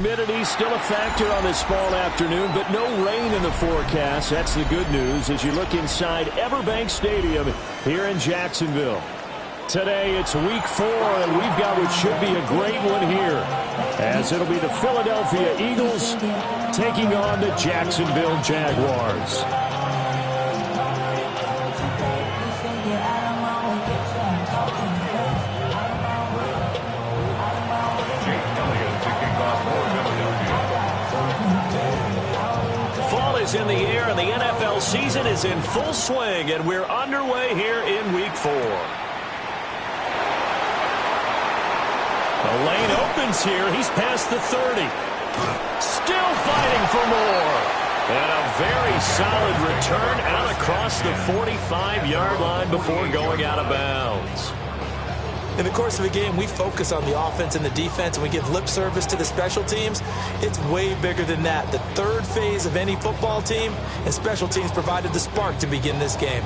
humidity still a factor on this fall afternoon, but no rain in the forecast. That's the good news as you look inside Everbank Stadium here in Jacksonville. Today it's week 4, and we've got what should be a great one here, as it'll be the Philadelphia Eagles taking on the Jacksonville Jaguars. Fall is in the air, and the NFL season is in full swing, and we're underway here in week 4. The lane opens here. He's past the 30. Still fighting for more. And a very solid return out across the 45-yard line before going out of bounds. In the course of a game, we focus on the offense and the defense, and we give lip service to the special teams. It's way bigger than that. The third phase of any football team, and special teams provided the spark to begin this game.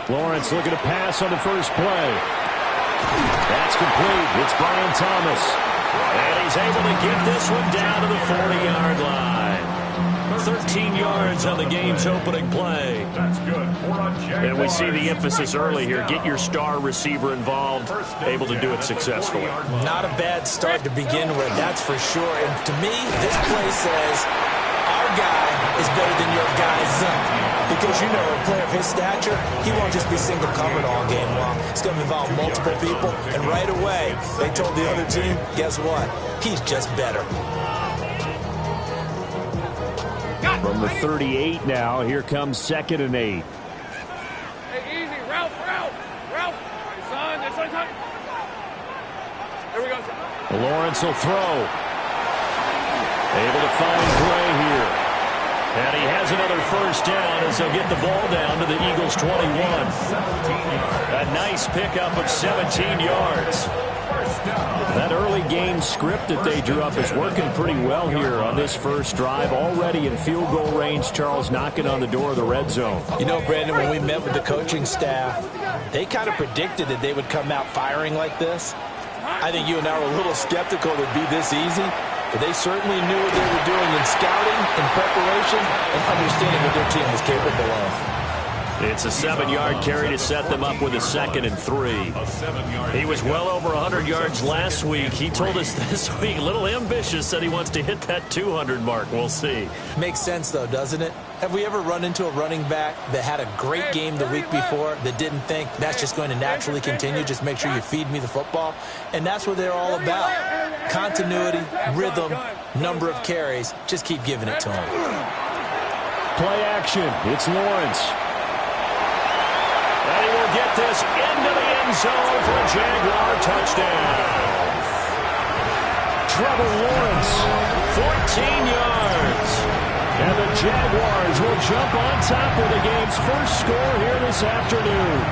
Lawrence looking to pass on the first play. That's complete. It's Brian Thomas. And he's able to get this one down to the 40-yard line. 13 yards on the game's opening play. That's good. And we see the emphasis early here. Get your star receiver involved, able to do it successfully. Not a bad start to begin with, that's for sure. And to me, this play says our guy is better than your guy's. Because, you know, a player of his stature, he won't just be single-covered all game long. It's going to involve multiple people. And right away, they told the other team, guess what? He's just better. From the 38 now, here comes 2nd and 8. Hey, easy. Route. Son. There we go. Lawrence will throw. Able to find Gray here. And he has another first down as they'll get the ball down to the Eagles' 21. A nice pickup of 17 yards. That early game script that they drew up is working pretty well here on this first drive. Already in field goal range, Charles knocking on the door of the red zone. You know, Brandon, when we met with the coaching staff, they kind of predicted that they would come out firing like this. I think you and I were a little skeptical it would be this easy. But they certainly knew what they were doing in scouting, in preparation, and understanding what their team was capable of. It's a 7-yard carry to set them up with a 2nd and 3. He was well over 100 yards last week. He told us this week, a little ambitious, said he wants to hit that 200 mark. We'll see. Makes sense, though, doesn't it? Have we ever run into a running back that had a great game the week before that didn't think that's just going to naturally continue, just make sure you feed me the football? And that's what they're all about. Continuity, rhythm, number of carries. Just keep giving it to him. Play action. It's Lawrence. And he will get this into the end zone for a Jaguar touchdown. Trevor Lawrence, 14 yards. And the Jaguars will jump on top of the game's first score here this afternoon.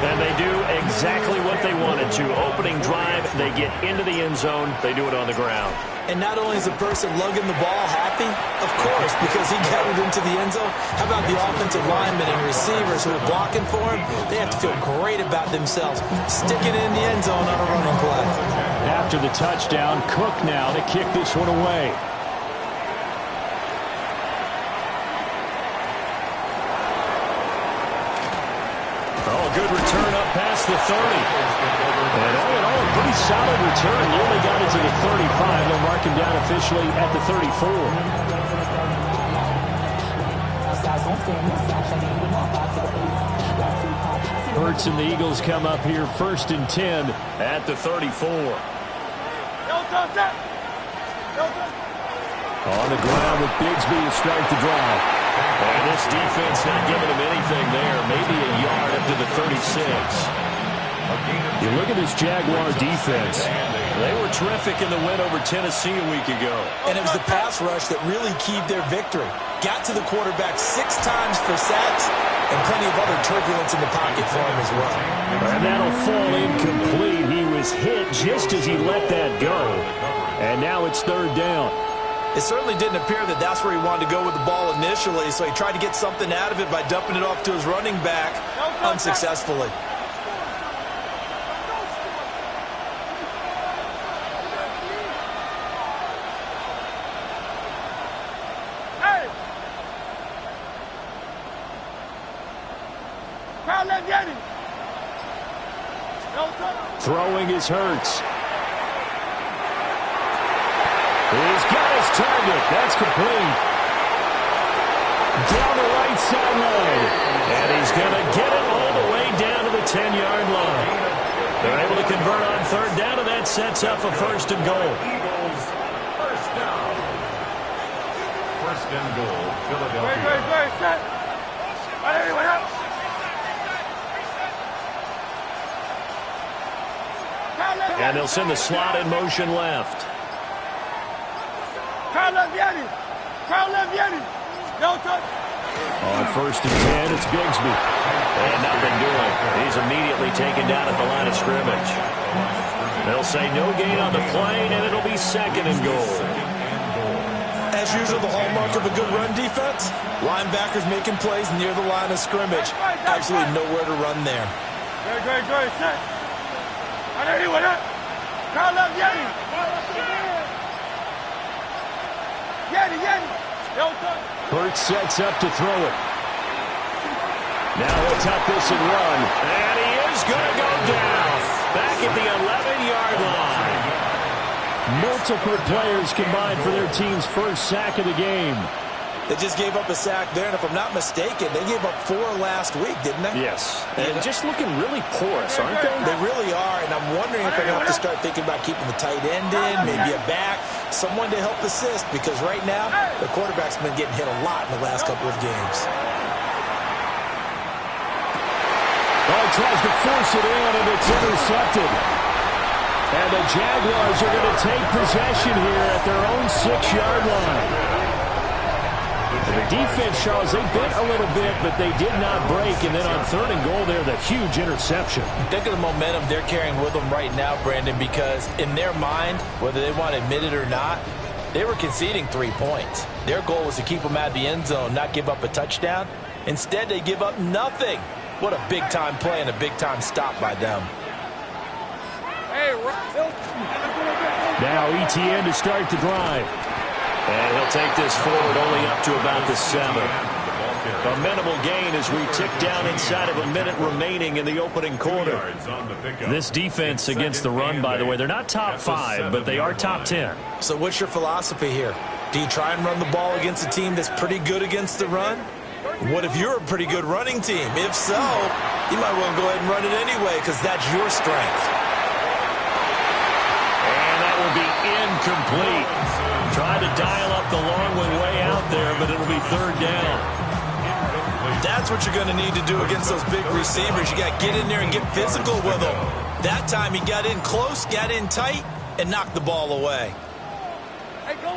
And they do exactly what they wanted to. Opening drive, they get into the end zone. They do it on the ground. And not only is the person lugging the ball happy, of course, because he got it into the end zone. How about the offensive linemen and receivers who are blocking for him? They have to feel great about themselves, sticking it in the end zone on a running play. After the touchdown, Cook now to kick this one away. Good return up past the 30. And all in all, a pretty solid return. He only got it to the 35. They'll mark him down officially at the 34. Hurts and the Eagles come up here 1st and 10 at the 34. On the ground with Bigsby to start the drive. And this defense not giving him anything there. Maybe a yard up to the 36. You look at this Jaguar defense. They were terrific in the win over Tennessee a week ago. And it was the pass rush that really keyed their victory. Got to the quarterback 6 times for sacks and plenty of other turbulence in the pocket for him as well. fall incomplete. He was hit just as he let that go. And now it's third down. It certainly didn't appear that that's where he wanted to go with the ball initially, so he tried to get something out of it by dumping it off to his running back unsuccessfully. Throwing is Hurts. He's got his target. That's complete. Down the right sideline. And he's going to get it all the way down to the 10-yard line. They're able to convert on third down, and that sets up a first and goal. Eagles, first down. First and goal, Philadelphia. Wait, set. Anyone else? And they'll send the slot in motion left. On first and 10, it's Bigsby. And nothing doing. He's immediately taken down at the line of scrimmage. They'll say no gain on the play, and it'll be second and goal. As usual, the hallmark of a good run defense, linebackers making plays near the line of scrimmage. Absolutely nowhere to run there. Great, set. Anyone else? Hurts sets up to throw it. Now he'll tuck this and run. And he is going to go down. Back at the 11-yard line. Multiple players combined for their team's first sack of the game. They just gave up a sack there, and if I'm not mistaken, they gave up 4 last week, didn't they? Yes. And just looking really porous, aren't they? They really are, and I'm wondering if they're going to have to start thinking about keeping the tight end in, maybe a back, someone to help assist, because right now, the quarterback's been getting hit a lot in the last couple of games. Oh, tries to force it in, and it's intercepted. And the Jaguars are going to take possession here at their own 6-yard line. The defense, Charles, they bit a little bit, but they did not break. And then on third and goal there, the huge interception. Think of the momentum they're carrying with them right now, Brandon, because in their mind, whether they want to admit it or not, they were conceding 3 points. Their goal was to keep them out of the end zone, not give up a touchdown. Instead, they give up nothing. What a big-time play and a big-time stop by them. Now ETN to start the drive. And he'll take this forward only up to about the 7. A minimal gain as we tick down inside of a minute remaining in the opening quarter. This defense against the run, by the way, they're not top 5, but they are top 10. So what's your philosophy here? Do you try and run the ball against a team that's pretty good against the run? What if you're a pretty good running team? If so, you might well go ahead and run it anyway because that's your strength. And that will be incomplete. Tried to dial up the long one way out there, but it'll be third down. That's what you're going to need to do against those big receivers. You got to get in there and get physical with them. That time he got in close, got in tight, and knocked the ball away. Hey, go.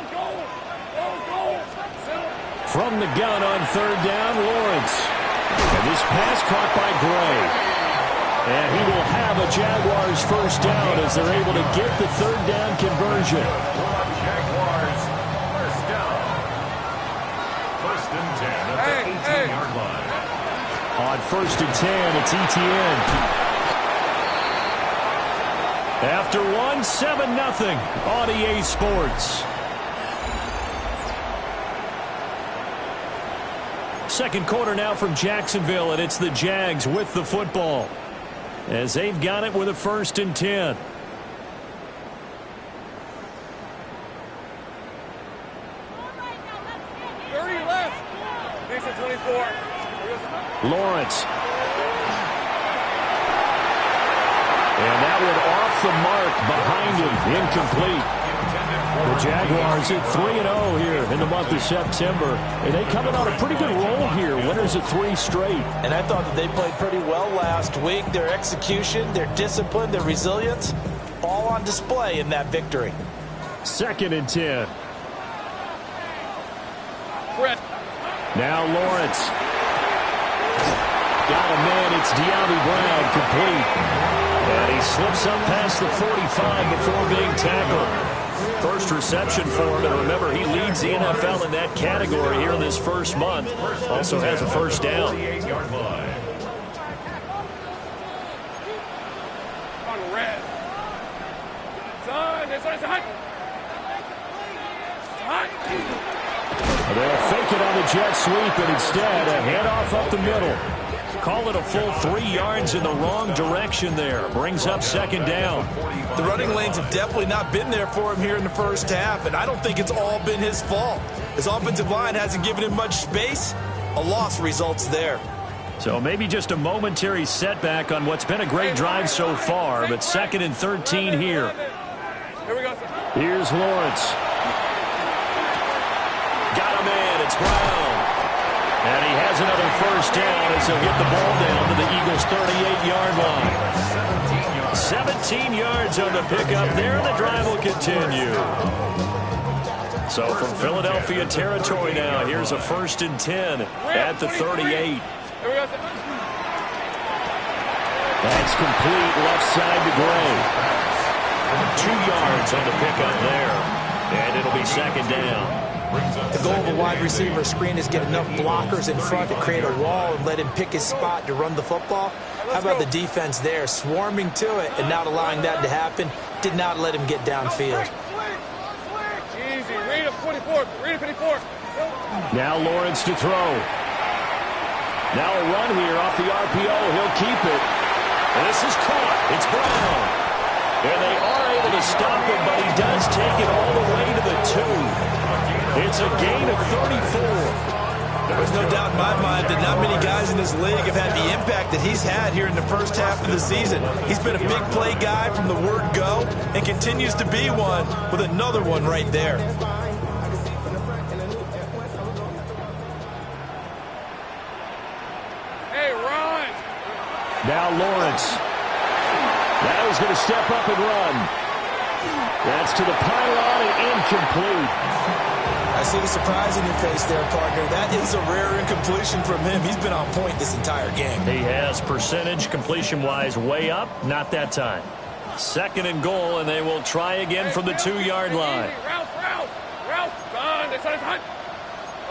From the gun on third down, Lawrence. And this pass caught by Gray. And he will have a Jaguars first down as they're able to get the third down conversion. Jaguars, first down. First and 10 at the 18-yard line. On first and 10, it's ETN. After 7-0 on EA Sports. Second quarter now from Jacksonville, and it's the Jags with the football as they've got it with a first and 10. 30 left. Makes it 24. Lawrence. And that one off the mark behind him, incomplete. The Jaguars at 3-0 here in the month of September. And they coming on a pretty good roll here. Winners of 3 straight. And I thought that they played pretty well last week. Their execution, their discipline, their resilience, all on display in that victory. Second and 10. Brett. Now Lawrence. Got a man. It's De'Ami Brown complete. Slips up past the 45 before being tackled. First reception for him, and remember, he leads the NFL in that category here in this first month. Also has a first down. On red. Son, it's hot. They'll fake it on the jet sweep, and instead a handoff up the middle. Call it a full 3 yards in the wrong direction there. Brings up second down. The running lanes have definitely not been there for him here in the first half, and I don't think it's all been his fault. His offensive line hasn't given him much space. A loss results there. So maybe just a momentary setback on what's been a great drive so far, but 2nd and 13 here. Here we go, sir. Here's Lawrence. Got him in. It's Brown. And he has another first down as he'll get the ball down to the Eagles' 38-yard line. 17 yards on the pickup there, and the drive will continue. So from Philadelphia territory now, here's a 1st and 10 at the 38. Here we go, sir. That's complete left side to Gray. 2 yards on the pickup there, and it'll be second down. The goal of a wide receiver screen is get enough blockers in front to create a wall and let him pick his spot to run the football. How about the defense there, swarming to it and not allowing that to happen? Did not let him get downfield. Easy. Read him 24. Read him 54. Now Lawrence to throw. Now a run here off the RPO. He'll keep it. And this is caught. It's Brown. And they are able to stop him, but he does take it all the way to the 2. It's a gain of 34. There's no doubt in my mind that not many guys in this league have had the impact that he's had here in the first half of the season. He's been a big play guy from the word go and continues to be one with another one right there. Hey, run. Now Lawrence. Now he's going to step up and run. That's to the pylon and incomplete. I see the surprise in your face there, partner. That is a rare incompletion from him. He's been on point this entire game. He has percentage completion-wise way up. Not that time. 2nd and goal, and they will try again from the 2-yard line. Route. Son, it's hot.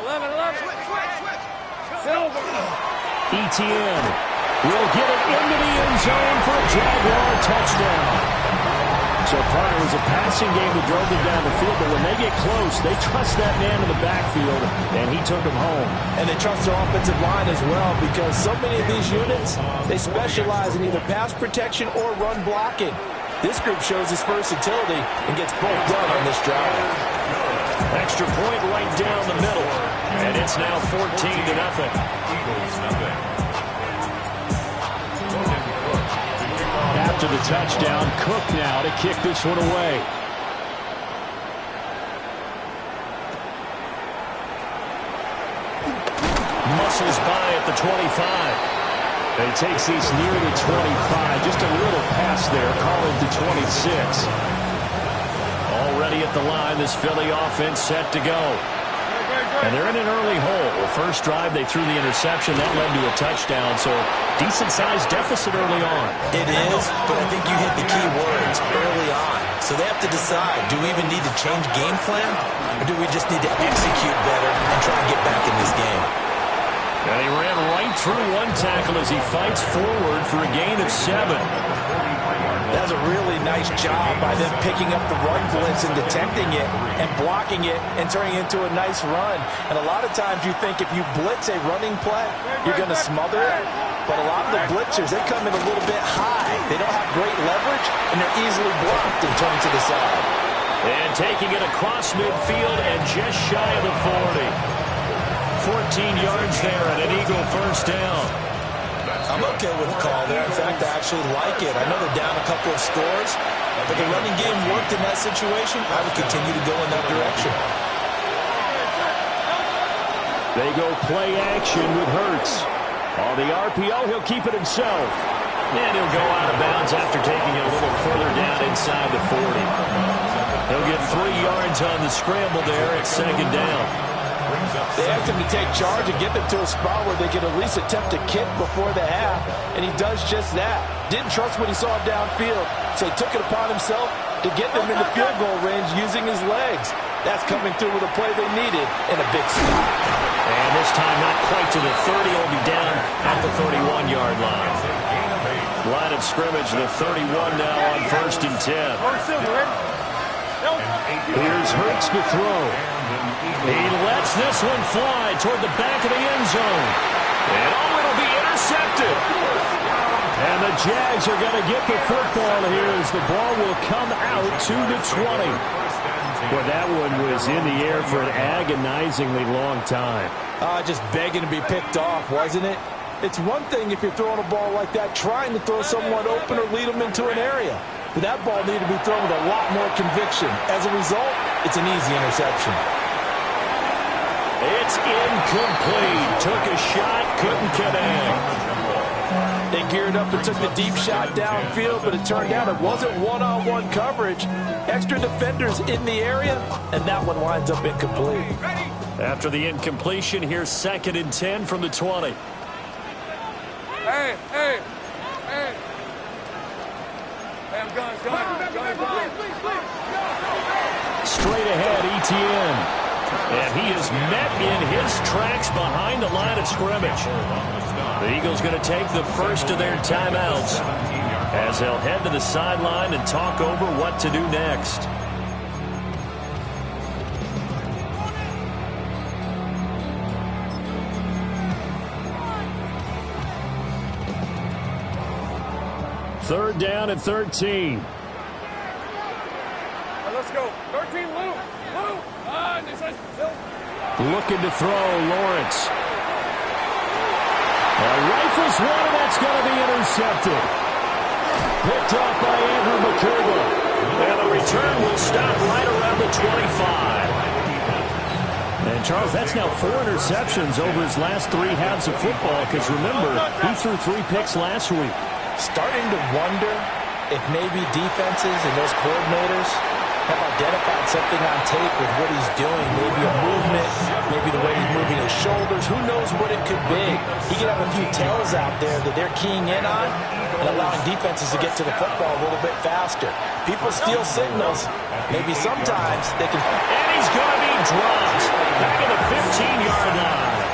11. Silver. Etienne will get it into the end zone for a Jaguar touchdown. So, partner, it was a passing game that drove them down the field, but when they get close, they trust that man in the backfield, and he took them home. And they trust their offensive line as well, because so many of these units, they specialize in either pass protection or run blocking. This group shows its versatility and gets both done on this drive. Extra point right down the middle, and it's now 14-0. Eagles nothing. After the touchdown, Cook now to kick this one away. Muscles by at the 25. And he takes these near the 25. Just a little pass there. Call it the 26. Already at the line, this Philly offense set to go. And they're in an early hole. First drive, they threw the interception. That led to a touchdown, so decent-sized deficit early on. It is, but I think you hit the key words early on. So they have to decide, do we even need to change game plan, or do we just need to execute better and try and get back in this game? And he ran right through one tackle as he fights forward for a gain of 7. That's a really nice job by them picking up the run blitz and detecting it and blocking it and turning it into a nice run. And a lot of times you think if you blitz a running play, you're going to smother it. But a lot of the blitzers, they come in a little bit high. They don't have great leverage, and they're easily blocked and turned to the side. And taking it across midfield and just shy of the 40. 14 yards there and an Eagle first down. I'm okay with the call there. In fact, I actually like it. I know they're down a couple of scores, but the running game worked in that situation. I would continue to go in that direction. They go play action with Hurts. On the RPO, he'll keep it himself. And he'll go out of bounds after taking it a little further down inside the 40. He'll get 3 yards on the scramble there at second down. They asked him to take charge and get them to a spot where they could at least attempt to kick before the half, and he does just that. Didn't trust what he saw downfield, so he took it upon himself to get them into field goal range using his legs. That's coming through with a play they needed in a big spot. And this time not quite to the 30. It'll be down at the 31-yard line. Line of scrimmage, the 31 now on 1st and 10. Here's Hurts to throw. He lets this one fly toward the back of the end zone. And it'll be intercepted. And the Jags are going to get the football here as the ball will come out to the 20. Well, that one was in the air for an agonizingly long time. Just begging to be picked off, wasn't it? It's one thing if you're throwing a ball like that, trying to throw someone open or lead them into an area. But that ball needed to be thrown with a lot more conviction. As a result, it's an easy interception. It's incomplete. Took a shot, couldn't connect. They geared up and took the deep shot downfield, but it turned out it wasn't one-on-one coverage. Extra defenders in the area, and that one winds up incomplete. After the incompletion, here's 2nd and 10 from the 20. Hey. Hey, I'm going. Straight ahead, Etienne. And he is met in his tracks behind the line of scrimmage. The Eagles going to take the first of their timeouts as they'll head to the sideline and talk over what to do next. Third down and 13. Let's go. 13, Lou. Looking to throw, Lawrence. Rifles one, and that's going to be intercepted. Picked off by Andrew McCurdy. And the return will stop right around the 25. And, Charles, that's now 4 interceptions over his last 3 halves of football, because, remember, he threw 3 picks last week. Starting to wonder if maybe defenses and those coordinators have identified something on tape with what he's doing. Maybe a movement, maybe the way he's moving his shoulders. Who knows what it could be? He could have a few tells out there that they're keying in on and allowing defenses to get to the football a little bit faster. People steal signals. Maybe sometimes they can... And he's going to be dropped back at the 15-yard line.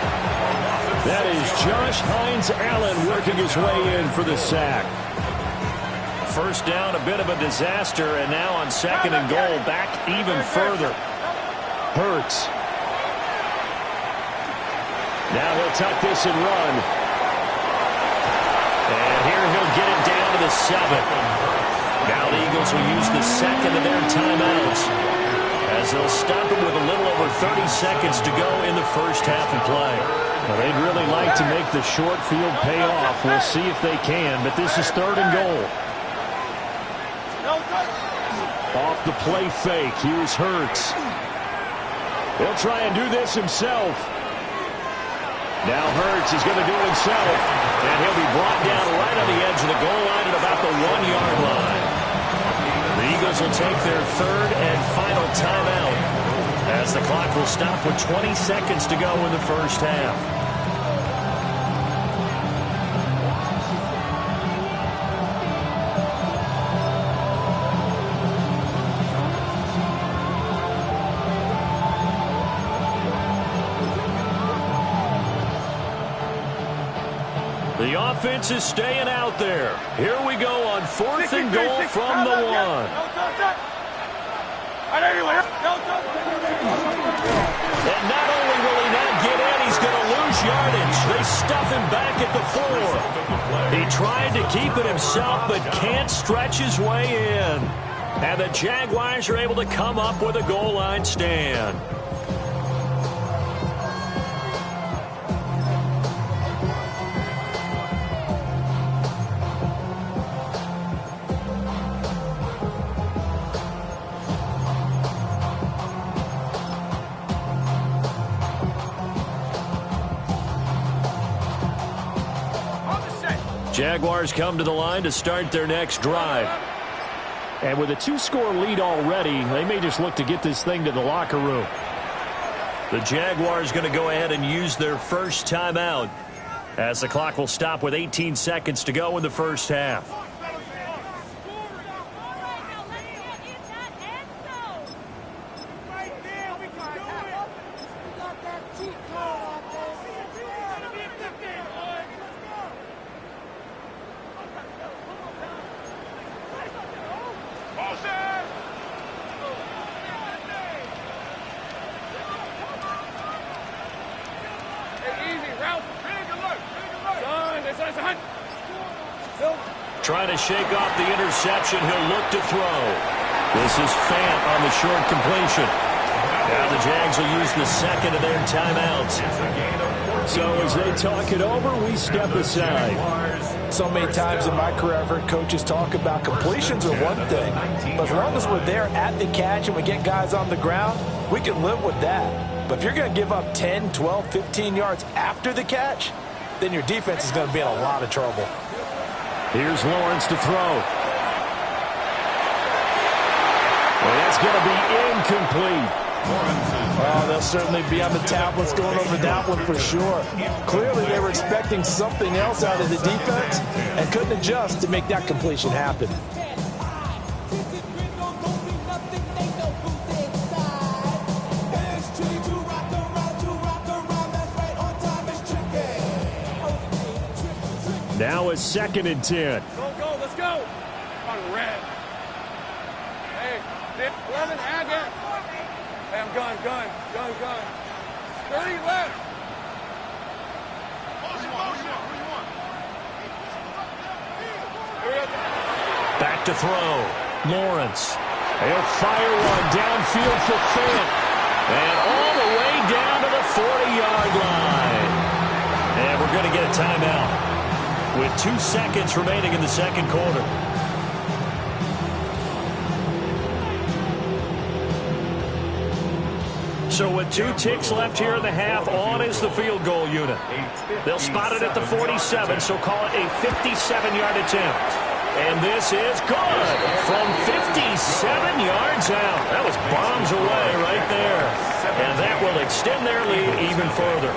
That is Josh Hines Allen working his way in for the sack. First down, a bit of a disaster, and now on 2nd and goal, back even further. Hurts. Now he'll tuck this and run. And here he'll get it down to the 7. Now the Eagles will use the second of their timeouts as they'll stop it with a little over 30 seconds to go in the first half of play. Well, they'd really like to make the short field pay off. We'll see if they can, but this is 3rd and goal. Off the play fake, here's Hurts. He'll try and do this himself. Now Hurts is going to do it himself. And he'll be brought down right on the edge of the goal line at about the 1-yard line. The Eagles will take their 3rd and final timeout as the clock will stop with 20 seconds to go in the first half. The offense is staying out there. Here we go on 4th and goal from the 1. And not only will he not get in, he's going to lose yardage. They stuff him back at the 4. He tried to keep it himself, but can't stretch his way in. And the Jaguars are able to come up with a goal line stand. Jaguars come to the line to start their next drive. And with a 2-score lead already, they may just look to get this thing to the locker room. The Jaguars going to go ahead and use their first timeout as the clock will stop with 18 seconds to go in the first half. Trying to shake off the interception. He'll look to throw. This is Fant on the short completion. Now the Jags will use the second of their timeouts. So as they talk it over, we step aside. So many times in my career, I've heard coaches talk about completions are one thing. But as long as we're there at the catch and we get guys on the ground, we can live with that. But if you're going to give up 10, 12, 15 yards after the catch, then your defense is going to be in a lot of trouble. Here's Lawrence to throw. Well, that's going to be incomplete. Oh, they'll certainly be on the tablets going over that one for sure. Clearly, they were expecting something else out of the defense and couldn't adjust to make that completion happen. Now a 2nd and 10. Go, let's go. On red. Hey, 11, again. Hey, I'm gun. 30 left. Back to throw. Lawrence. He'll fire one downfield for Fant. And all the way down to the 40-yard line. And we're going to get a timeout with 2 seconds remaining in the second quarter. So with 2 ticks left here in the half, on is the field goal unit. They'll spot it at the 47, so call it a 57-yard attempt. And this is good from 57 yards out. That was bombs away right there. And that will extend their lead even further.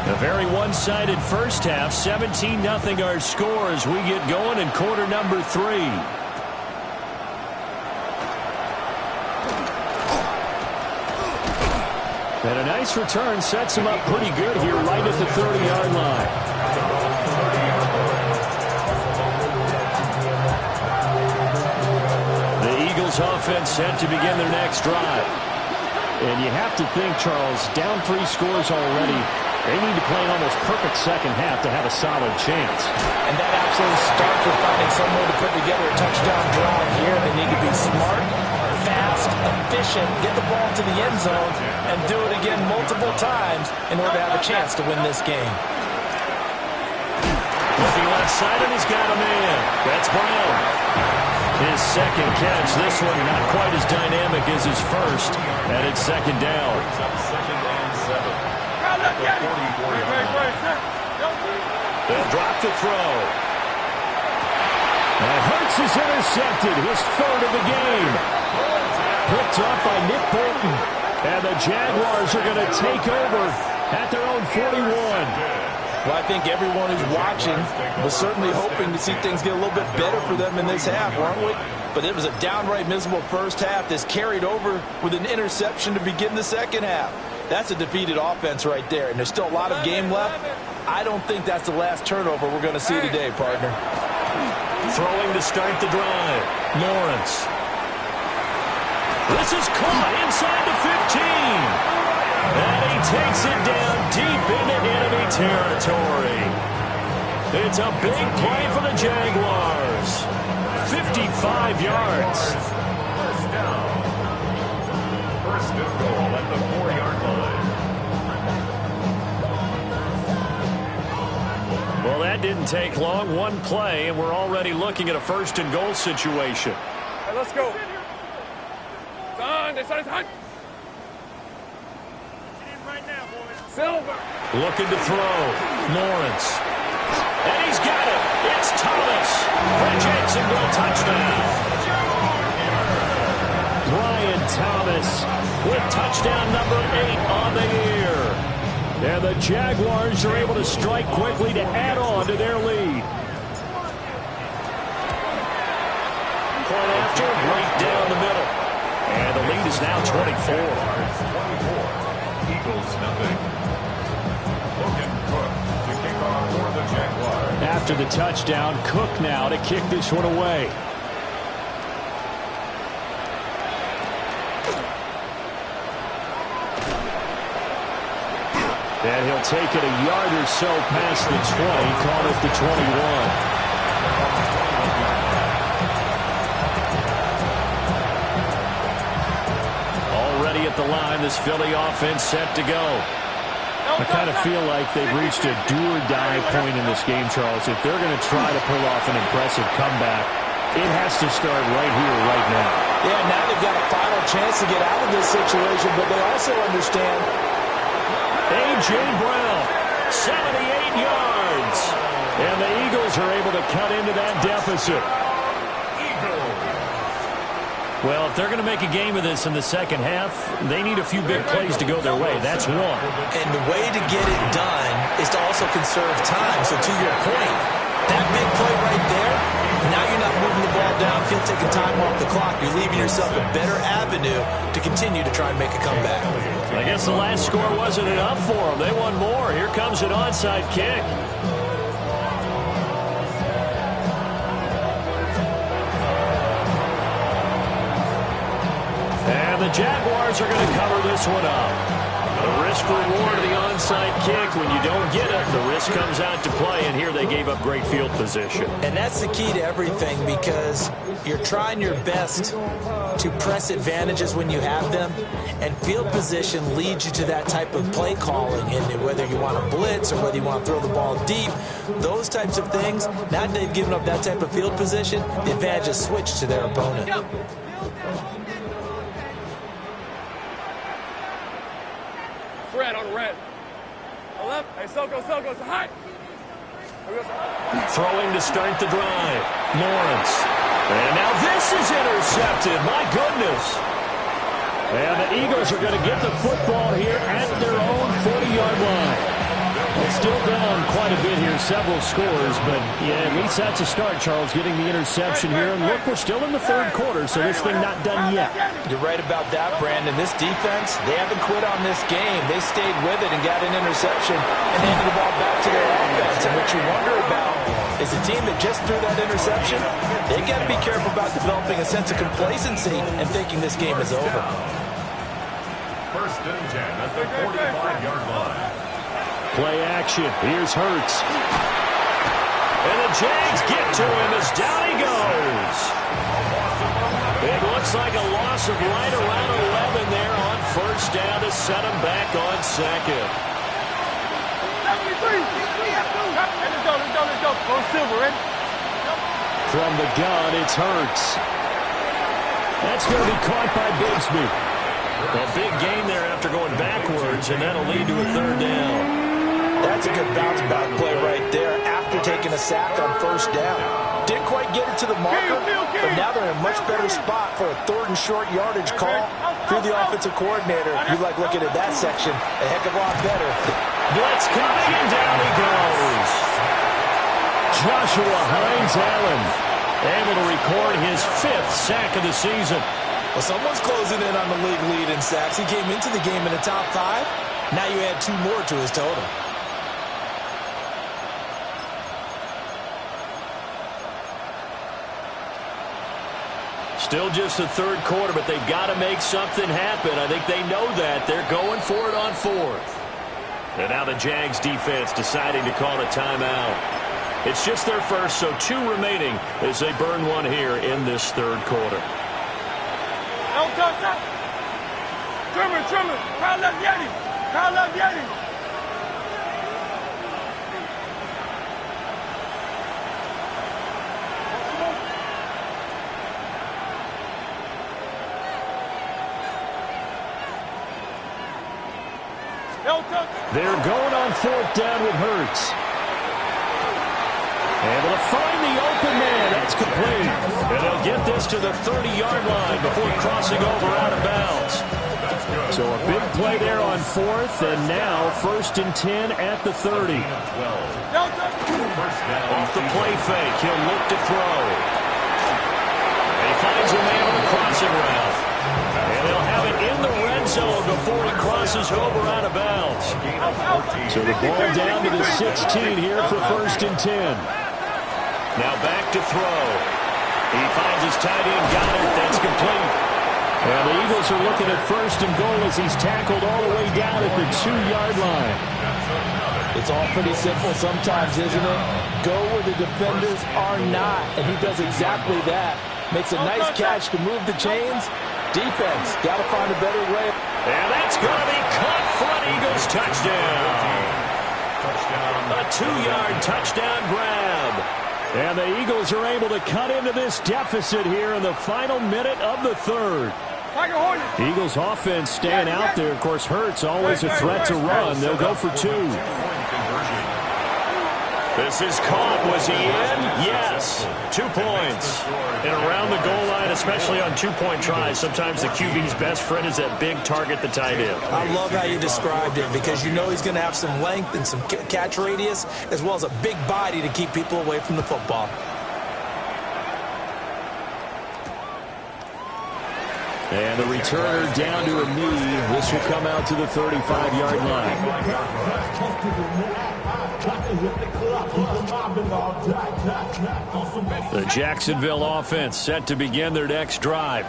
A very one-sided first half. 17-0 our score as we get going in quarter number 3. And a nice return sets him up pretty good here right at the 30-yard line. The Eagles offense set to begin their next drive. And you have to think, Charles, down 3 scores already. They need to play an almost perfect second half to have a solid chance. And that absolutely starts with finding some way to put together a touchdown drive here. They need to be smart, fast, efficient, get the ball to the end zone, and do it again multiple times in order to have a chance to win this game. Looking left side, and he's got a man. That's Brown. His second catch. This one not quite as dynamic as his first. And it's second down. They'll drop to throw. And Hurts is intercepted. His 3rd of the game. Picked up by Nick Bolton. And the Jaguars are going to take over at their own 41. Well, I think everyone who's watching was certainly hoping to see things get a little bit better for them in this half, weren't we? But it was a downright miserable first half. This carried over with an interception to begin the second half. That's a defeated offense right there, and there's still a lot of game left. I don't think that's the last turnover we're going to see today, partner. Throwing to start the drive. Lawrence. This is caught inside the 15. And he takes it down deep into enemy territory. It's a big play for the Jaguars. 55 yards. First down. First and goal at the 4-yard line. Well, that didn't take long. One play, and we're already looking at a first and goal situation. Hey, let's go. It's on. Looking to throw. Lawrence. And he's got it. It's Thomas for Jacksonville touchdown. Brian Thomas with touchdown number 8 on the year. And the Jaguars are able to strike quickly to add on to their lead. Point after, right down the middle. And the lead is now 24. Eagles nothing. Logan Cook to kick off for the Jaguars. After the touchdown, Cook now to kick this one away. And he'll take it a yard or so past the 20, call it the 21. Already at the line, this Philly offense set to go. I kind of feel like they've reached a do-or-die point in this game, Charles. If they're going to try to pull off an impressive comeback, it has to start right here, right now. Yeah, now they've got a final chance to get out of this situation, but they also understand. A.J. Brown, 78 yards. And the Eagles are able to cut into that deficit. Well, if they're going to make a game of this in the second half, they need a few big plays to go their way. That's one. And the way to get it done is to also conserve time. So to your point, that big play right there, now you're not moving the ball downfield, taking time off the clock. You're leaving yourself a better avenue to continue to try and make a comeback. I guess the last score wasn't enough for them. They won more. Here comes an onside kick. And the Jaguars are going to cover this one up. The risk reward of the onside kick. When you don't get it, the risk comes out to play, and here they gave up great field position. And that's the key to everything, because you're trying your best to press advantages when you have them, and field position leads you to that type of play calling. And whether you want to blitz or whether you want to throw the ball deep, those types of things, now that they've given up that type of field position, the advantage is switched to their opponent. Red on red. Left. Hey, Soko, high. Throwing to start the drive. Lawrence. And now this is intercepted. My goodness. And the Eagles are going to get the football here at their own 40-yard line. It's still down quite a bit here, several scores, but yeah, at least that's a start, Charles, getting the interception here. And look, we're still in the third quarter, so this thing not done yet. You're right about that, Brandon. This defense, they haven't quit on this game. They stayed with it and got an interception and handed the ball back to their offense. And what you wonder about is a team that just threw that interception, they got to be careful about developing a sense of complacency and thinking this game is over. First and 10 at the 45-yard line. Play action. Here's Hurts. And the Jags get to him as down he goes. It looks like a loss of right around 11 there on first down to set him back on second. 73. Let's go. Go Silver, ready? From the gun, it's Hurts. That's going to be caught by Bigsby. A big gain there after going backwards, and that'll lead to a third down. That's a good bounce-back play right there after taking a sack on first down. Didn't quite get it to the marker, but now they're in a much better spot for a third and short yardage call through the offensive coordinator. You like looking at that section a heck of a lot better. Blitz coming, and down he goes. Joshua Hines-Allen able to record his 5th sack of the season. Well, someone's closing in on the league lead in sacks. He came into the game in the top 5. Now you add 2 more to his total. Still just the third quarter, but they've got to make something happen. I think they know that. They're going for it on fourth. And now the Jags defense deciding to call a timeout. It's just their first, so 2 remaining as they burn one here in this third quarter. Trimmer. Kyle left Yeti. They're going on fourth down with Hurts. Able to find the open man. That's complete. And they'll get this to the 30-yard line before crossing over out of bounds. So a big play there on 4th, and now 1st and 10 at the 30. Off the play fake, he'll look to throw. And he finds a man on the crossing route. And they'll have it in the red zone before he crosses over out of bounds. So the ball down to the 16 here for 1st and 10. Now back to throw. He finds his tight end, Goddard. That's complete. And the Eagles are looking at 1st and goal as he's tackled all the way down at the 2-yard line. It's all pretty simple sometimes, isn't it? Go where the defenders are not, and he does exactly that. Makes a nice catch to move the chains. Defense, got to find a better way. And that's going to be caught for an Eagles touchdown. A 2-yard touchdown grab. And the Eagles are able to cut into this deficit here in the final minute of the 3rd. Eagles offense staying out there. Of course, Hurts always a threat to run. They'll go for 2. This is caught. Was he in? Yes. 2 points. And around the goal line, especially on 2-point tries, sometimes the QB's best friend is that big target, the tight end. I love how you described it because you know he's going to have some length and some catch radius as well as a big body to keep people away from the football. And the returner down to a knee. This will come out to the 35-yard line. The Jacksonville offense set to begin their next drive.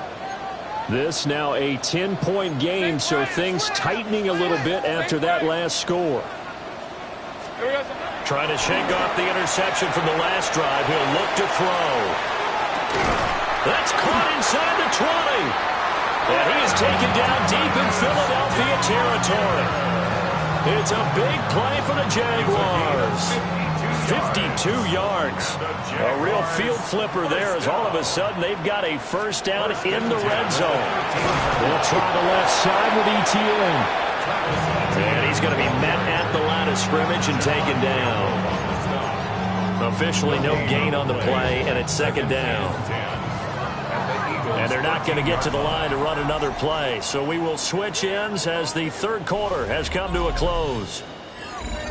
This now a 10-point game, so things tightening a little bit after that last score. Trying to shake off the interception from the last drive. He'll look to throw. That's caught inside the 20. And he is taken down deep in Philadelphia territory. It's a big play for the Jaguars. 52 yards. A real field flipper there as all of a sudden they've got a first down in the red zone. They'll try the left side with ETN. And he's going to be met at the line of scrimmage and taken down. Officially no gain on the play, and it's 2nd down. And they're not going to get to the line to run another play. So we will switch ends as the 3rd quarter has come to a close.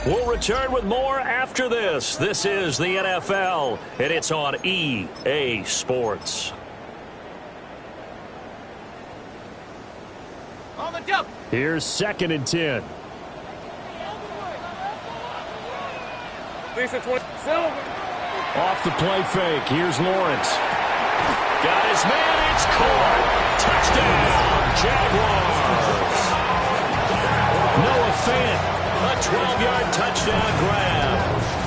We'll return with more after this. This is the NFL, and it's on EA Sports. On the jump. Here's 2nd and 10. Lisa 20. Silver. Off the play fake. Here's Lawrence. Got his man. It's caught. Touchdown, Jaguars. Noah Fant, a 12-yard touchdown grab.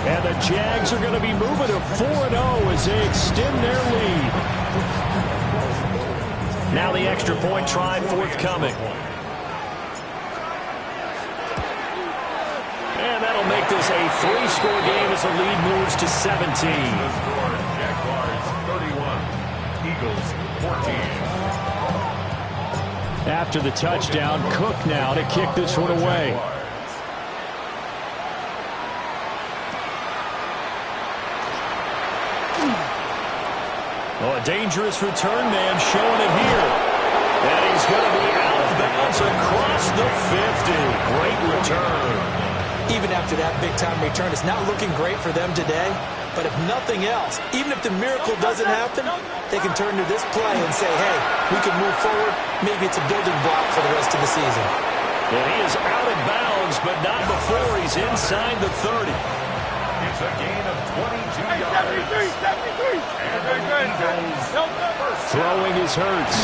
And the Jags are going to be moving to 4-0 as they extend their lead. Now the extra point try forthcoming. And that'll make this a 3-score game as the lead moves to 17. Jaguars 31, Eagles 14. After the touchdown, Cook now to kick this one away. Oh, a dangerous return man showing it here. And he's going to be out of bounds across the 50. Great return. Even after that big-time return, it's not looking great for them today. But if nothing else, even if the miracle doesn't happen, they can turn to this play and say, hey, we can move forward. Maybe it's a building block for the rest of the season. And he is out of bounds, but not before he's inside the 30. It's a gain of 22 yards. 73. Throwing is Hurts.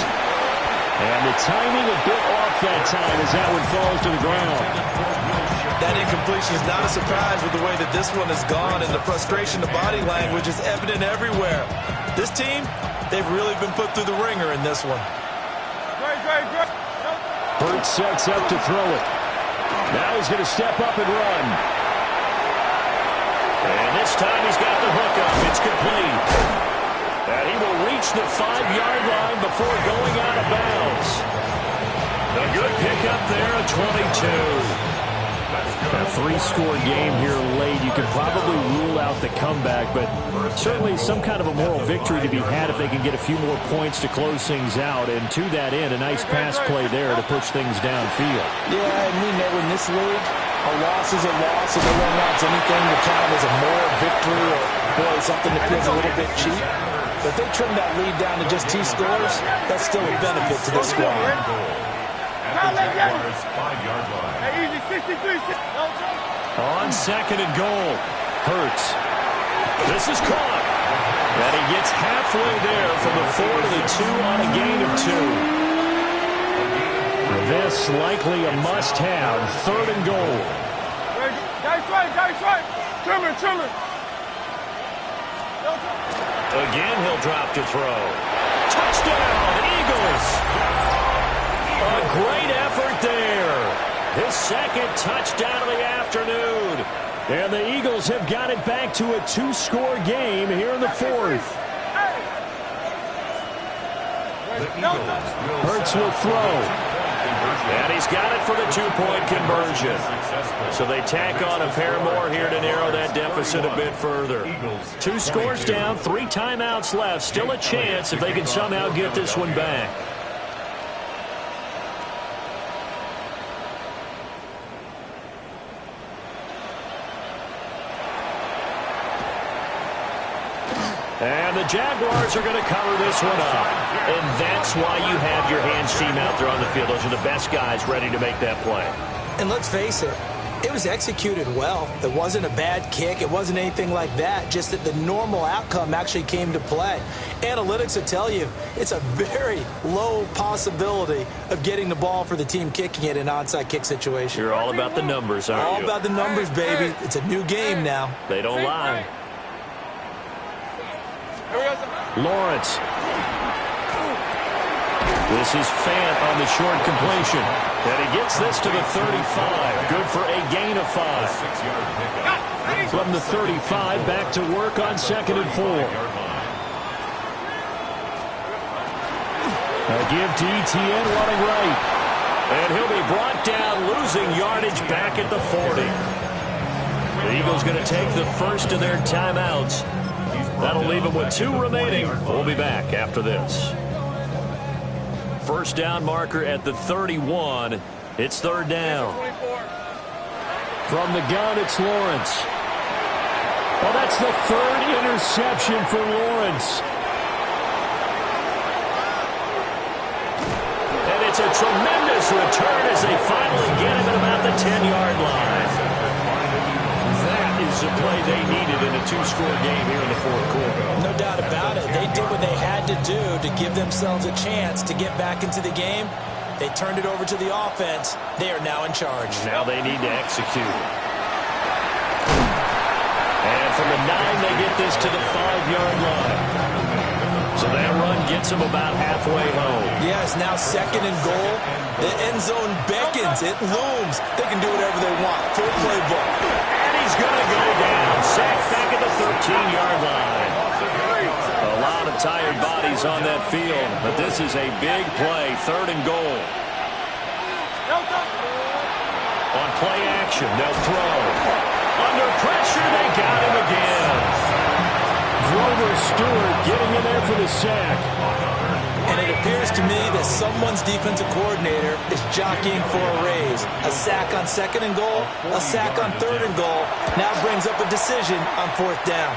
And the timing a bit off that time as that one falls to the ground. That incompletion is not a surprise with the way that this one has gone, and the frustration, the body language is evident everywhere. This team, they've really been put through the ringer in this one. Hurts sets up to throw it. Now he's going to step up and run. And this time he's got the hook up. It's complete. And he will reach the 5-yard line before going out of bounds. A good pickup there at 22. three-score game here late. You can probably rule out the comeback, but certainly some kind of a moral victory to be had if they can get a few more points to close things out. And to that end, a nice pass play there to push things downfield. Yeah, and we know in this league, a loss is a loss, and no one wants anything to count as a moral victory or, boy, something that feels a little bit cheap. But if they trim that lead down to just 2 scores, that's still a benefit to this squad. At the Jaguars' 5-yard line. Hey, easy, 63. On second and goal, Hurts. This is caught. And he gets halfway there from the 4 to the 2 on a gain of 2. This likely a must-have, third and goal. Guys right. Trimmer. Again, he'll drop to throw. Touchdown, Eagles! A great effort there. His second touchdown of the afternoon. And the Eagles have got it back to a 2-score game here in the 4th. Hurts will throw. And he's got it for the 2-point conversion. So they tack on a pair more here to narrow that deficit a bit further. 2 scores down, 3 timeouts left. Still a chance if they can somehow get this one back. And the Jaguars are going to cover this one up. And that's why you have your hands team out there on the field. Those are the best guys ready to make that play. And let's face it, it was executed well. It wasn't a bad kick. It wasn't anything like that. Just that the normal outcome actually came to play. Analytics will tell you it's a very low possibility of getting the ball for the team kicking it in an onside kick situation. You're all about the numbers, aren't you? All about the numbers, baby. It's a new game now. They don't lie. Lawrence. This is Fant on the short completion. And he gets this to the 35. Good for a gain of 5. From the 35, back to work on second and 4. A give to Etienne running right. And he'll be brought down, losing yardage back at the 40. The Eagles going to take the first of their timeouts. That'll leave them with 2 remaining. We'll be back after this. First down marker at the 31. It's third down. From the gun, it's Lawrence. Well, that's the 3rd interception for Lawrence. And it's a tremendous return as they finally get him at about the 10-yard line. That is the play they needed in a 2-score game here in the 4th quarter. No doubt about it. They did what they had to do to give themselves a chance to get back into the game. They turned it over to the offense. They are now in charge. Now they need to execute. And from the 9, they get this to the 5-yard line. So that run gets them about halfway home. Yes, now second and goal. The end zone beckons. It looms. They can do whatever they want. Full playbook. And he's going to go down. Sacked back at the 13-yard line. A lot of tired bodies on that field, but this is a big play. 3rd and goal. On play action, they'll throw. Under pressure, they got him again. Grover Stewart getting in there for the sack. And it appears to me that someone's defensive coordinator is jockeying for a raise. A sack on second and goal, a sack on 3rd and goal. Now brings up a decision on 4th down.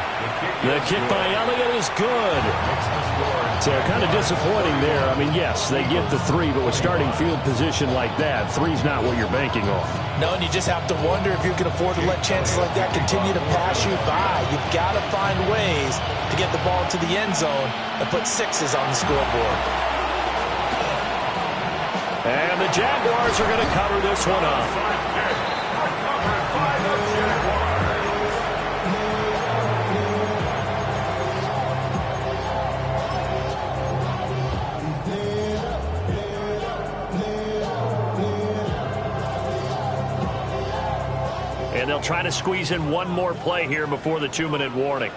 The kick by Elliott is good. So kind of disappointing there. I mean, yes, they get the 3, but with starting field position like that, 3's not what you're banking on. No, and you just have to wonder if you can afford to let chances like that continue to pass you by. You've got to find ways to get the ball to the end zone and put 6s on the scoreboard. And the Jaguars are going to cover this one up. And they'll try to squeeze in one more play here before the 2-minute warning.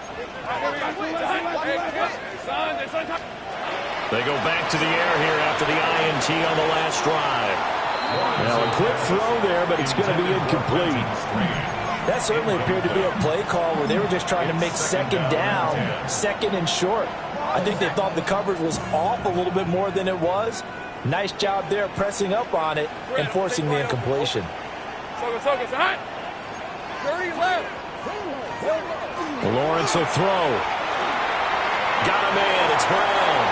They go back to the air here after the INT on the last drive. Now a quick throw there, but it's going to be incomplete. That certainly appeared to be a play call where they were just trying to make second down, second and short. I think they thought the coverage was off a little bit more than it was. Nice job there pressing up on it and forcing the incompletion. Focus, hot. 30 left. Lawrence will throw. Got a man. It's Brown.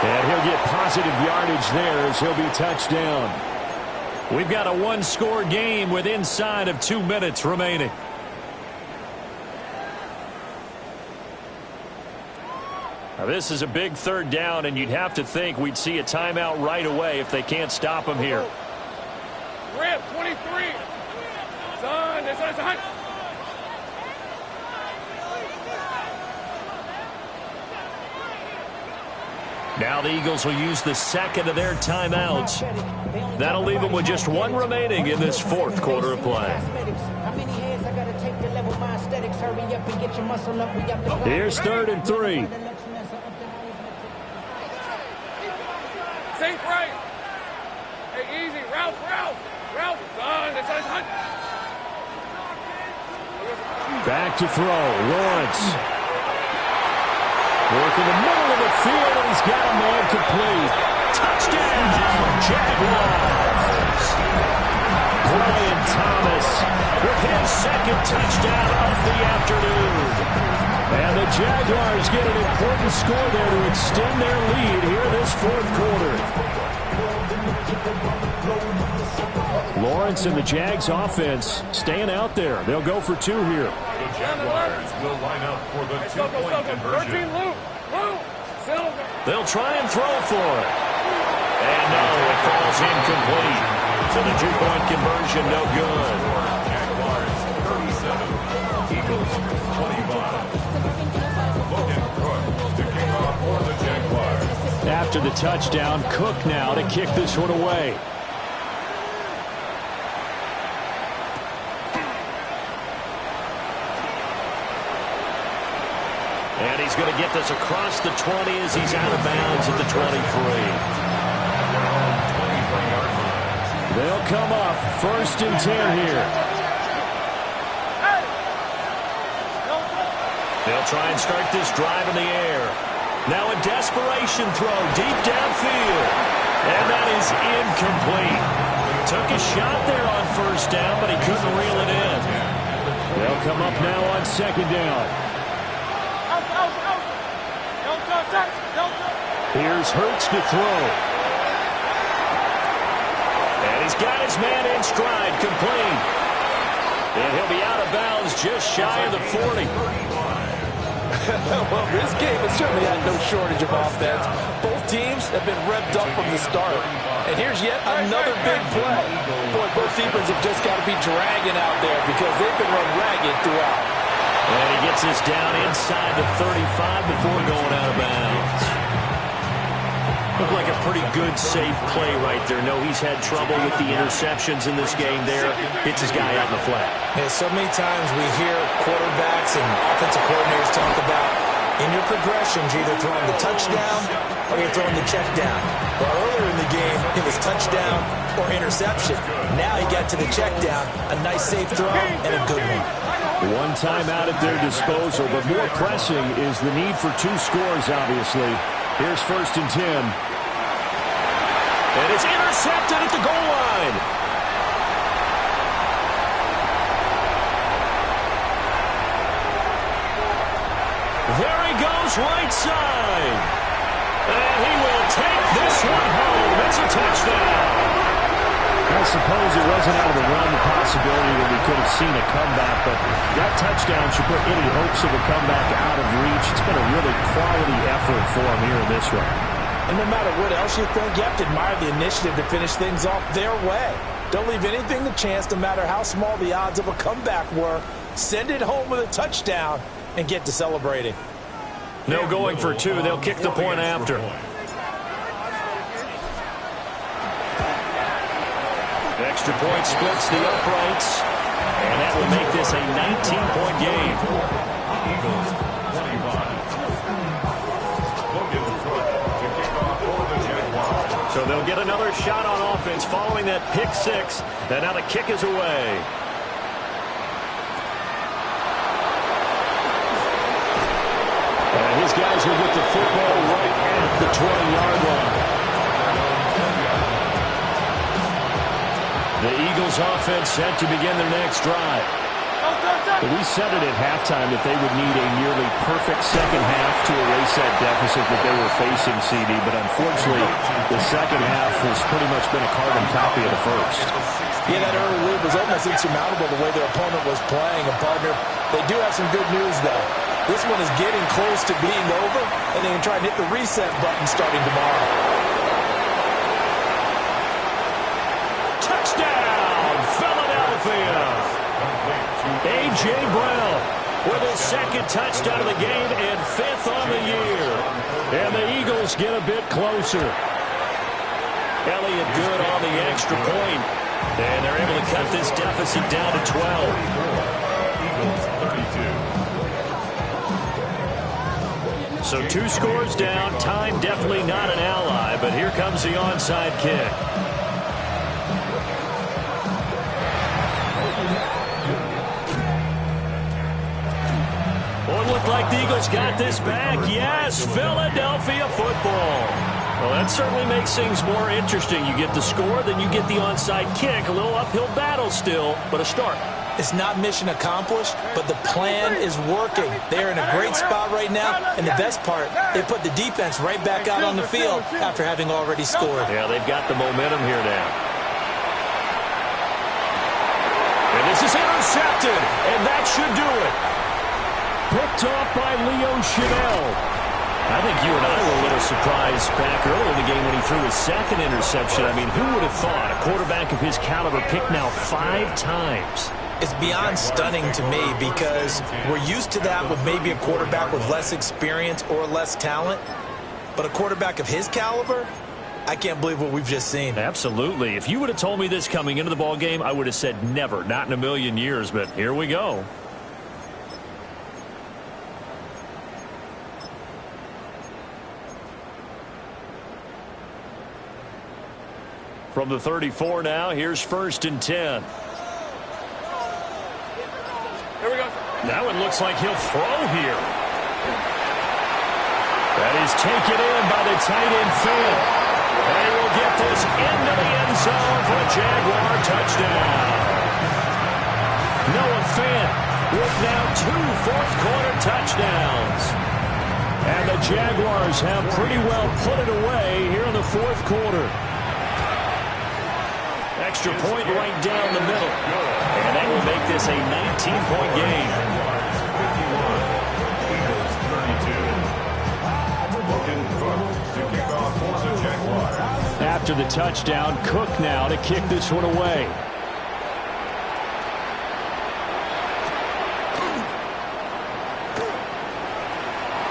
And he'll get positive yardage there as he'll be touchdown. We've got a one-score game with inside of 2 minutes remaining. Now this is a big third down, and you'd have to think we'd see a timeout right away if they can't stop him here. Rip, 23. Son, this is hot. Now the Eagles will use the second of their timeouts. That'll leave them with just one remaining in this fourth quarter of play. Here's 3rd and 3. Sink right. Hey, easy. Route. Son, this is hot. Back to throw. Lawrence. Work in the middle of the field, and he's got a man complete. Touchdown, Jaguars! Brian Thomas with his second touchdown of the afternoon. And the Jaguars get an important score there to extend their lead here this fourth quarter. Lawrence and the Jags offense staying out there. They'll go for 2 here. The Jaguars will line up for the two-point conversion. 13, Luke. They'll try and throw for it. And no, it falls incomplete. So the two-point conversion, no good. Jaguars 37, Eagles 25. Logan Cook to kick off for the Jaguars. After the touchdown, Cook now to kick this one away. And he's going to get this across the 20 as he's out of bounds at the 23. They'll come up 1st and 10 here. They'll try and start this drive in the air. Now a desperation throw deep downfield. And that is incomplete. Took a shot there on 1st down, but he couldn't reel it in. They'll come up now on 2nd down. Here's Hurts to throw. And he's got his man in stride, complete. And he'll be out of bounds just shy of the 40. Well, this game has certainly had no shortage of offense. Both teams have been revved up from the start. And here's yet another big play. Boy, both defenses have just got to be dragging out there because they've been run ragged throughout. And he gets this down inside the 35 before going out of bounds. Looked like a pretty good, safe play right there. No, he's had trouble with the interceptions in this game there. Hits his guy out in the flat. Yeah, so many times we hear quarterbacks and offensive coordinators talk about in your progressions, you're either throwing the touchdown or you're throwing the check down. Well, earlier in the game, it was touchdown or interception. Now he got to the check down, a nice safe throw and a good one. One timeout at their disposal, but more pressing is the need for 2 scores, obviously. Here's 1st and 10. And it's intercepted at the goal line. There he goes, right side. And he will take this one home. It's a touchdown. I suppose it wasn't out of the realm of possibility that we could have seen a comeback, but that touchdown should put any hopes of a comeback out of reach. It's been a really quality effort for him here in this one. And no matter what else you think, you have to admire the initiative to finish things off their way. Don't leave anything to chance, no matter how small the odds of a comeback were. Send it home with a touchdown and get to celebrating. No going for 2. They'll kick the point after. Extra point splits the uprights, and that will make this a 19-point game. Eagles 25. Logan Cook to kick off for the Jaguars. So they'll get another shot on offense following that pick six. And now the kick is away. And his guys will get the football right at the 20-yard line. The Eagles offense set to begin their next drive. We said it at halftime that they would need a nearly perfect second half to erase that deficit that they were facing, CD. But unfortunately, the second half has pretty much been a carbon copy of the first. Yeah, that early lead was almost insurmountable the way their opponent was playing. And, partner, they do have some good news, though. This one is getting close to being over, and they can try and hit the reset button starting tomorrow. Touchdown, Philadelphia! A.J. Brown with his second touchdown of the game and fifth on the year. And the Eagles get a bit closer. Elliott good on the extra point. And they're able to cut this deficit down to 12. Eagles 32. So 2 scores down. Time definitely not an ally, but here comes the onside kick. Looked like the Eagles got this back. Yes, Philadelphia football. Well, that certainly makes things more interesting. You get the score, then you get the onside kick. A little uphill battle still, but a start. It's not mission accomplished, but the plan is working. They're in a great spot right now, and the best part, they put the defense right back out on the field after having already scored. Yeah, they've got the momentum here now. And this is intercepted, and that should do it. Picked off by Leo Chenal. I think you and I were a little surprised back early in the game when he threw his second interception. I mean, who would have thought a quarterback of his caliber picked now 5 times? It's beyond stunning to me because we're used to that with maybe a quarterback with less experience or less talent. But a quarterback of his caliber, I can't believe what we've just seen. Absolutely. If you would have told me this coming into the ball game, I would have said never, not in a million years. But here we go. From the 34 now, here's 1st and 10. Here we go. Now it looks like he'll throw here. That is taken in by the tight end Fant. They will get this into the end zone for a Jaguar touchdown. Noah Fant with now 2 fourth-quarter touchdowns. And the Jaguars have pretty well put it away here in the 4th quarter. Extra point right down the middle. And that will make this a 19-point game. Eagles 32. Logan Cook to kick off for the Jaguars. After the touchdown, Cook now to kick this one away.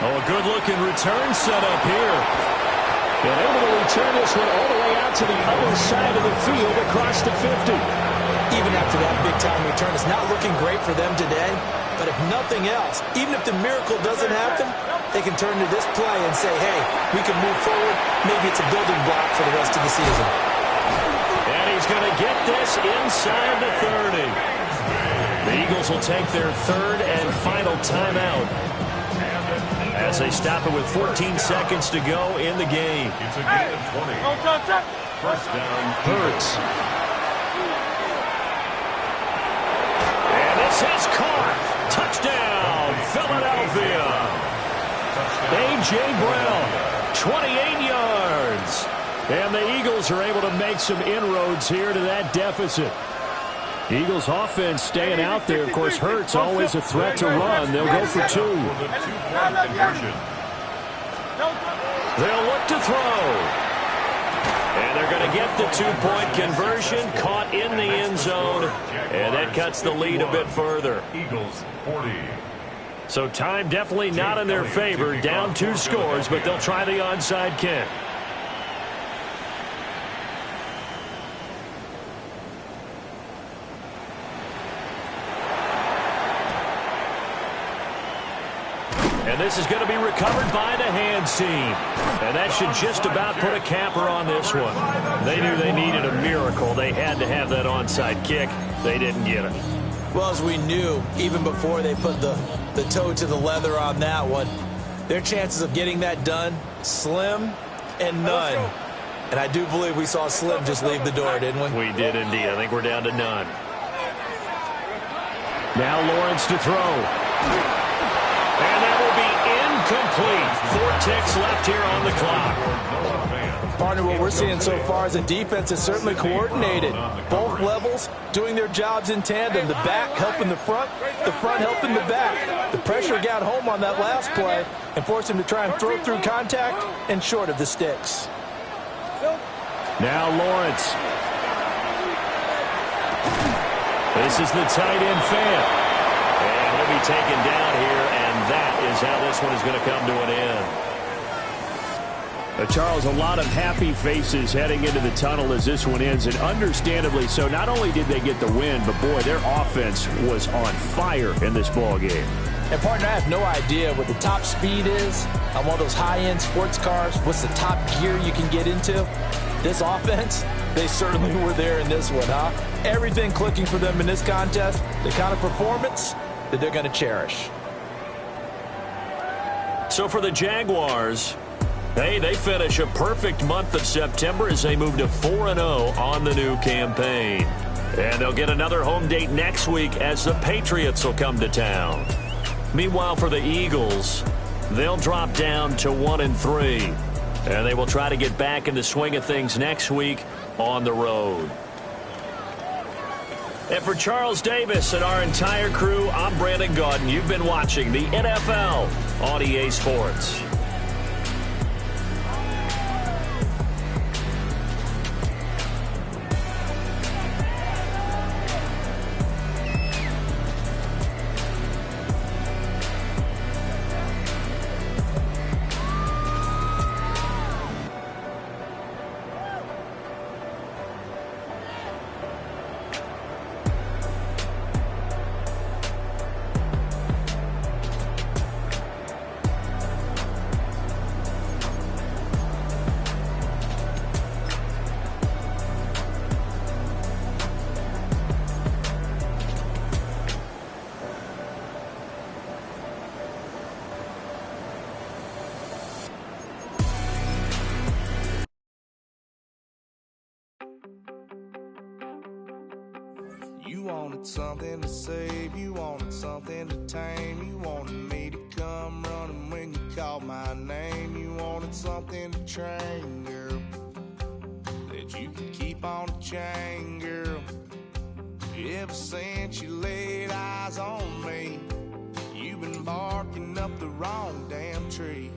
Oh, a good-looking return set up here. And able to return this one all the way out to the other side of the field across the 50. Even after that big-time return, it's not looking great for them today. But if nothing else, even if the miracle doesn't happen, they can turn to this play and say, hey, we can move forward. Maybe it's a building block for the rest of the season. And he's going to get this inside the 30. The Eagles will take their 3rd and final timeout as they stop it with 14 seconds to go in the game. It's a gain of 20. First down, Hurts. And this is caught. Touchdown, Philadelphia. A.J. Brown, 28 yards. And the Eagles are able to make some inroads here to that deficit. Eagles offense staying out there. Of course, Hurts always a threat to run. They'll go for 2. for the 2-point conversion. They'll look to throw. And they're going to get the 2-point conversion, caught in the end zone. And that cuts the lead a bit further. Eagles 40. So time definitely not in their favor. Down 2 scores, but they'll try the onside kick. And this is going to be recovered by the hands team. And that should just about put a capper on this one. They knew they needed a miracle. They had to have that onside kick. They didn't get it. Well, as we knew, even before they put the toe to the leather on that one, their chances of getting that done, slim and none. And I do believe we saw Slim just leave the door, didn't we? We did indeed. I think we're down to none. Now Lawrence to throw. And that will be incomplete. 4 ticks left here on the clock. Partner, what we're seeing so far is the defense is certainly coordinated. Both levels doing their jobs in tandem. The back helping the front helping the back. The pressure got home on that last play and forced him to try and throw through contact and short of the sticks. Now Lawrence. This is the tight end fan. And he'll be taken down here, and that is how this one is going to come to an end. Charles, a lot of happy faces heading into the tunnel as this one ends, and understandably so. Not only did they get the win, but, boy, their offense was on fire in this ball game. And, partner, I have no idea what the top speed is on one of those high-end sports cars. What's the top gear you can get into? This offense, they certainly were there in this one, huh? Everything clicking for them in this contest, the kind of performance that they're going to cherish. So for the Jaguars, hey, they finish a perfect month of September as they move to 4-0 on the new campaign. And they'll get another home date next week as the Patriots will come to town. Meanwhile, for the Eagles, they'll drop down to 1-3. And they will try to get back in the swing of things next week on the road. And for Charles Davis and our entire crew, I'm Brandon Gaudin. You've been watching the NFL on EA Sports. You wanted something to save, you wanted something to tame. You wanted me to come running when you called my name. You wanted something to train, girl, that you could keep on the chain, girl. Ever since you laid eyes on me, you've been barking up the wrong damn tree.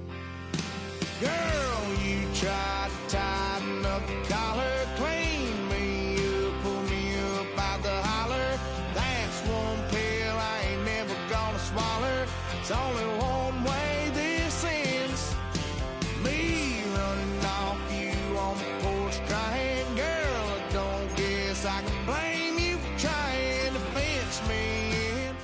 Girl, you tried to tighten up the collar, clean me up, pull me up out the holler. That's one pill I ain't never gonna swallow. It's only one way this ends. Me running off you on the porch crying. Girl, I don't guess I can blame you for trying to fence me in.